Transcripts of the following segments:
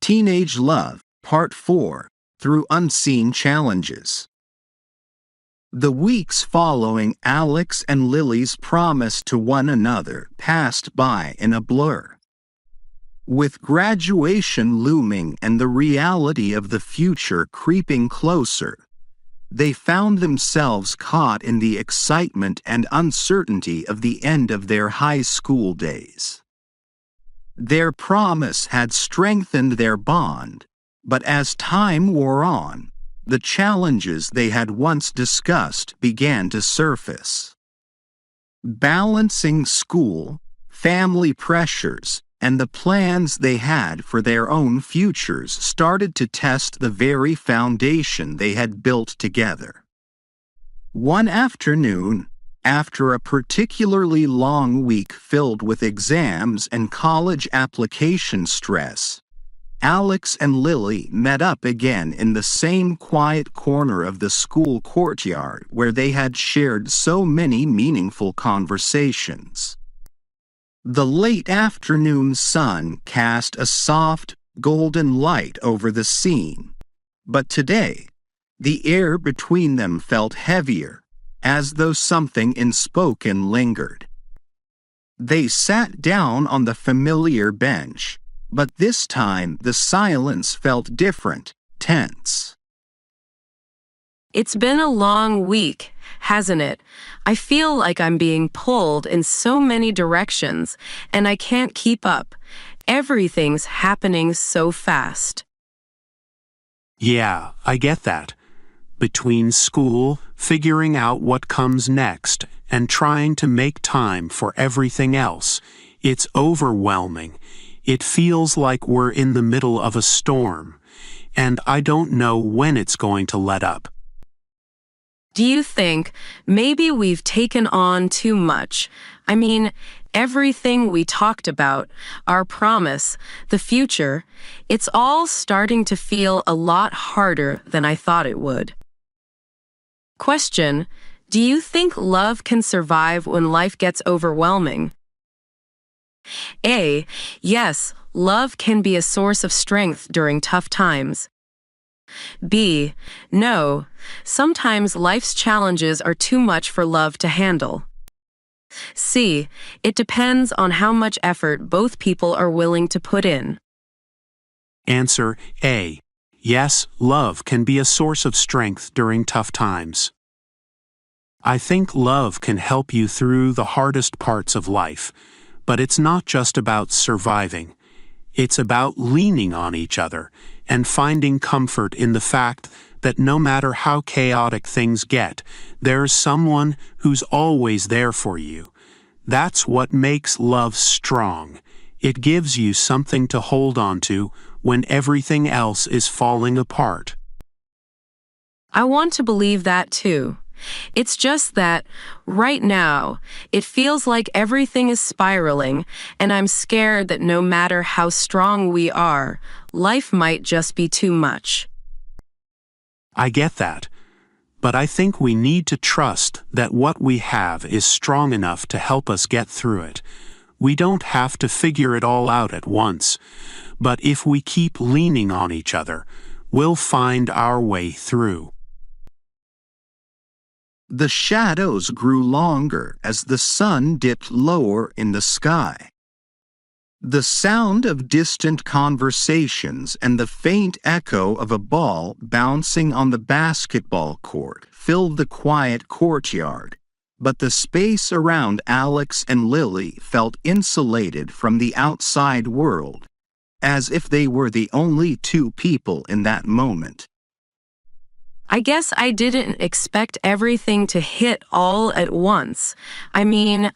Teenage Love, Part 4, Through Unseen Challenges. The weeks following Alex and Lily's promise to one another passed by in a blur. With graduation looming and the reality of the future creeping closer, they found themselves caught in the excitement and uncertainty of the end of their high school days. Their promise had strengthened their bond, but as time wore on, the challenges they had once discussed began to surface. Balancing school, family pressures, and the plans they had for their own futures started to test the very foundation they had built together. One afternoon, after a particularly long week filled with exams and college application stress, Alex and Lily met up again in the same quiet corner of the school courtyard where they had shared so many meaningful conversations. The late afternoon sun cast a soft, golden light over the scene, but today, the air between them felt heavier, as though something unspoken lingered. They sat down on the familiar bench, but this time the silence felt different, tense. It's been a long week, hasn't it? I feel like I'm being pulled in so many directions, and I can't keep up. Everything's happening so fast. Yeah, I get that. Between school, figuring out what comes next, and trying to make time for everything else, it's overwhelming. It feels like we're in the middle of a storm, and I don't know when it's going to let up. Do you think maybe we've taken on too much? I mean, everything we talked about, our promise, the future, it's all starting to feel a lot harder than I thought it would. Question: do you think love can survive when life gets overwhelming? A. Yes, love can be a source of strength during tough times. B. No, sometimes life's challenges are too much for love to handle. C. It depends on how much effort both people are willing to put in. Answer A. Yes, love can be a source of strength during tough times. I think love can help you through the hardest parts of life, but it's not just about surviving. It's about leaning on each other and finding comfort in the fact that no matter how chaotic things get, there's someone who's always there for you. That's what makes love strong. It gives you something to hold on to when everything else is falling apart. I want to believe that too. It's just that, right now, it feels like everything is spiraling, and I'm scared that no matter how strong we are, life might just be too much. I get that, but I think we need to trust that what we have is strong enough to help us get through it. We don't have to figure it all out at once, but if we keep leaning on each other, we'll find our way through. The shadows grew longer as the sun dipped lower in the sky. The sound of distant conversations and the faint echo of a ball bouncing on the basketball court filled the quiet courtyard, but the space around Alex and Lily felt insulated from the outside world, as if they were the only two people in that moment. I guess I didn't expect everything to hit all at once. I mean,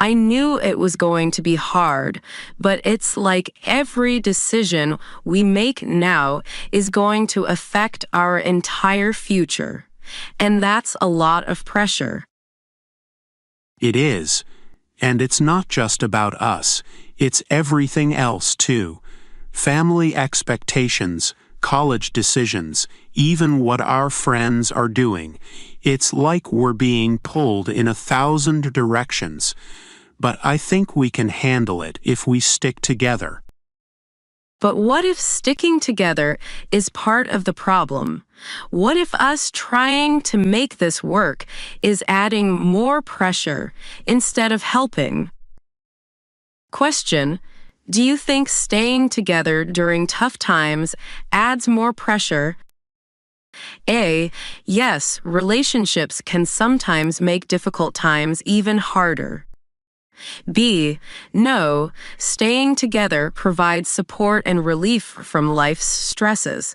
I knew it was going to be hard, but it's like every decision we make now is going to affect our entire future. And that's a lot of pressure. It is. And it's not just about us. It's everything else too. Family expectations, college decisions, even what our friends are doing. It's like we're being pulled in 1,000 directions. But I think we can handle it if we stick together. But what if sticking together is part of the problem? What if us trying to make this work is adding more pressure instead of helping? Question: do you think staying together during tough times adds more pressure? A. Yes, relationships can sometimes make difficult times even harder. B. No, staying together provides support and relief from life's stresses.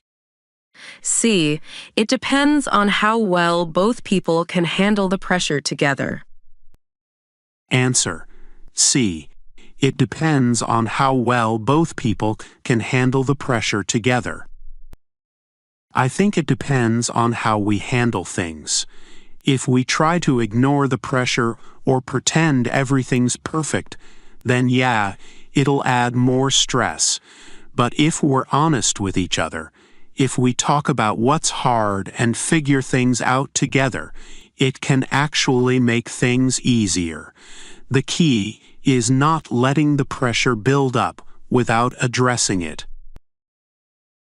C. It depends on how well both people can handle the pressure together. Answer: C. It depends on how well both people can handle the pressure together. I think it depends on how we handle things. If we try to ignore the pressure or pretend everything's perfect, then yeah, it'll add more stress. But if we're honest with each other, if we talk about what's hard and figure things out together, it can actually make things easier. The key is not letting the pressure build up without addressing it.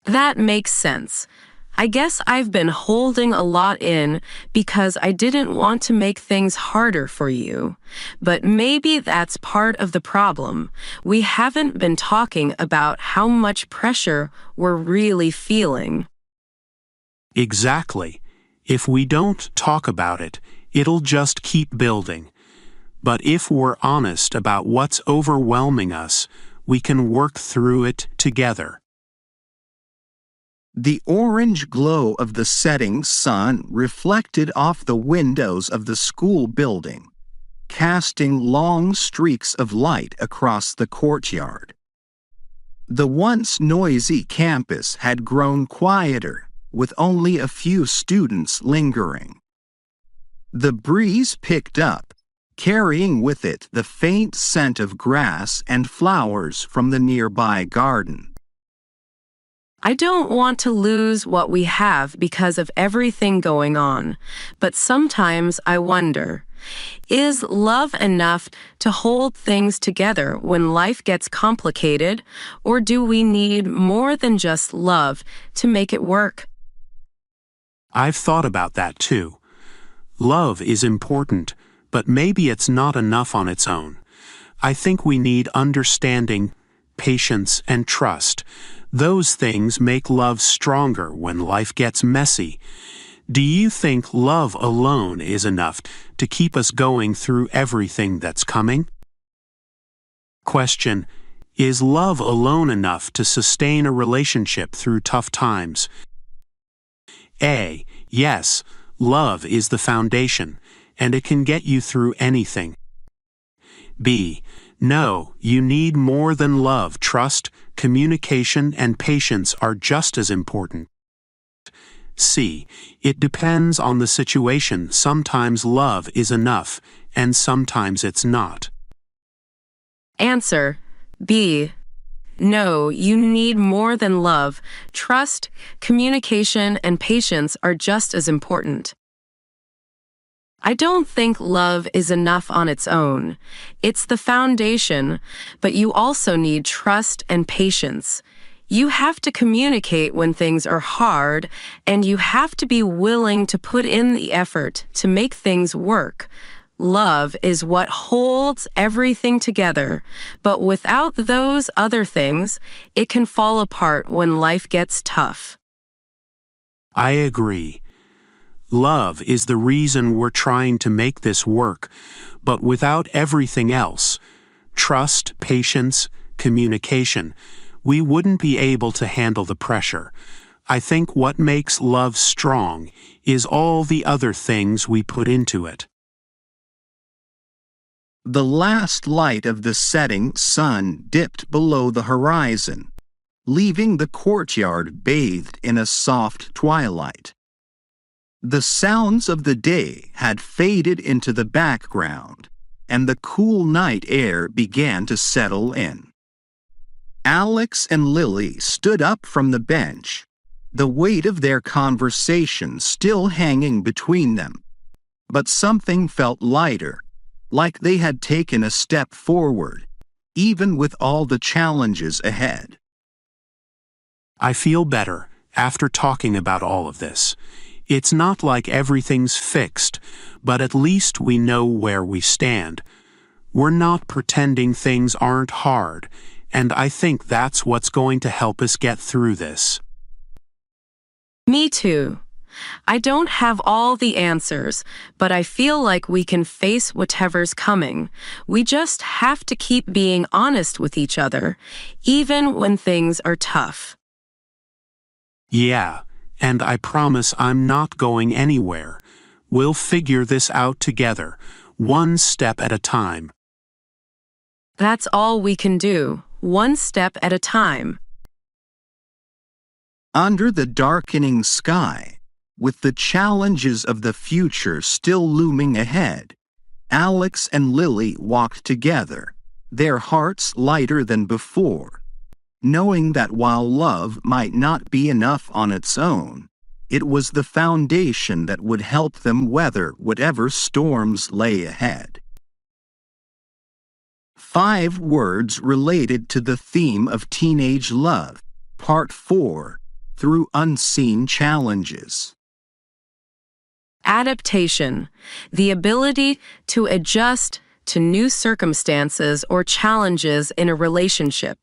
That makes sense. I guess I've been holding a lot in because I didn't want to make things harder for you. But maybe that's part of the problem. We haven't been talking about how much pressure we're really feeling. Exactly. If we don't talk about it, it'll just keep building. But if we're honest about what's overwhelming us, we can work through it together. The orange glow of the setting sun reflected off the windows of the school building, casting long streaks of light across the courtyard. The once noisy campus had grown quieter, with only a few students lingering. The breeze picked up, carrying with it the faint scent of grass and flowers from the nearby garden. I don't want to lose what we have because of everything going on, but sometimes I wonder, is love enough to hold things together when life gets complicated, or do we need more than just love to make it work? I've thought about that too. Love is important, but maybe it's not enough on its own. I think we need understanding, patience, and trust. Those things make love stronger when life gets messy. Do you think love alone is enough to keep us going through everything that's coming? Question: is love alone enough to sustain a relationship through tough times? A. Yes, love is the foundation, and it can get you through anything. B. No, you need more than love. Trust, communication, and patience are just as important. C. It depends on the situation. Sometimes love is enough, and sometimes it's not. Answer: B. No, you need more than love. Trust, communication, and patience are just as important. I don't think love is enough on its own. It's the foundation, but you also need trust and patience. You have to communicate when things are hard, and you have to be willing to put in the effort to make things work. Love is what holds everything together, but without those other things, it can fall apart when life gets tough. I agree. Love is the reason we're trying to make this work, but without everything else, trust, patience, communication, we wouldn't be able to handle the pressure. I think what makes love strong is all the other things we put into it. The last light of the setting sun dipped below the horizon, leaving the courtyard bathed in a soft twilight. The sounds of the day had faded into the background, and the cool night air began to settle in. Alex and Lily stood up from the bench, the weight of their conversation still hanging between them. But something felt lighter, like they had taken a step forward, even with all the challenges ahead. I feel better after talking about all of this. It's not like everything's fixed, but at least we know where we stand. We're not pretending things aren't hard, and I think that's what's going to help us get through this. Me too. I don't have all the answers, but I feel like we can face whatever's coming. We just have to keep being honest with each other, even when things are tough. Yeah, and I promise I'm not going anywhere. We'll figure this out together, one step at a time. That's all we can do, one step at a time. Under the darkening sky, with the challenges of the future still looming ahead, Alex and Lily walked together, their hearts lighter than before, knowing that while love might not be enough on its own, it was the foundation that would help them weather whatever storms lay ahead. 5 words related to the theme of teenage love, Part 4, Through Unseen Challenges. Adaptation, the ability to adjust to new circumstances or challenges in a relationship.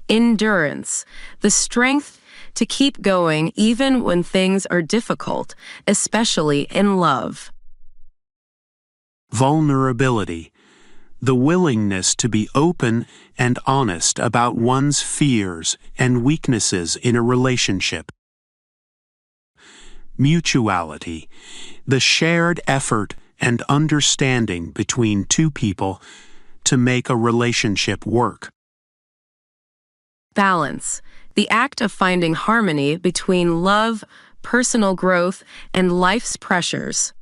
Endurance, the strength to keep going even when things are difficult, especially in love. Vulnerability, the willingness to be open and honest about one's fears and weaknesses in a relationship. Mutuality, the shared effort and understanding between two people to make a relationship work. Balance, the act of finding harmony between love, personal growth, and life's pressures.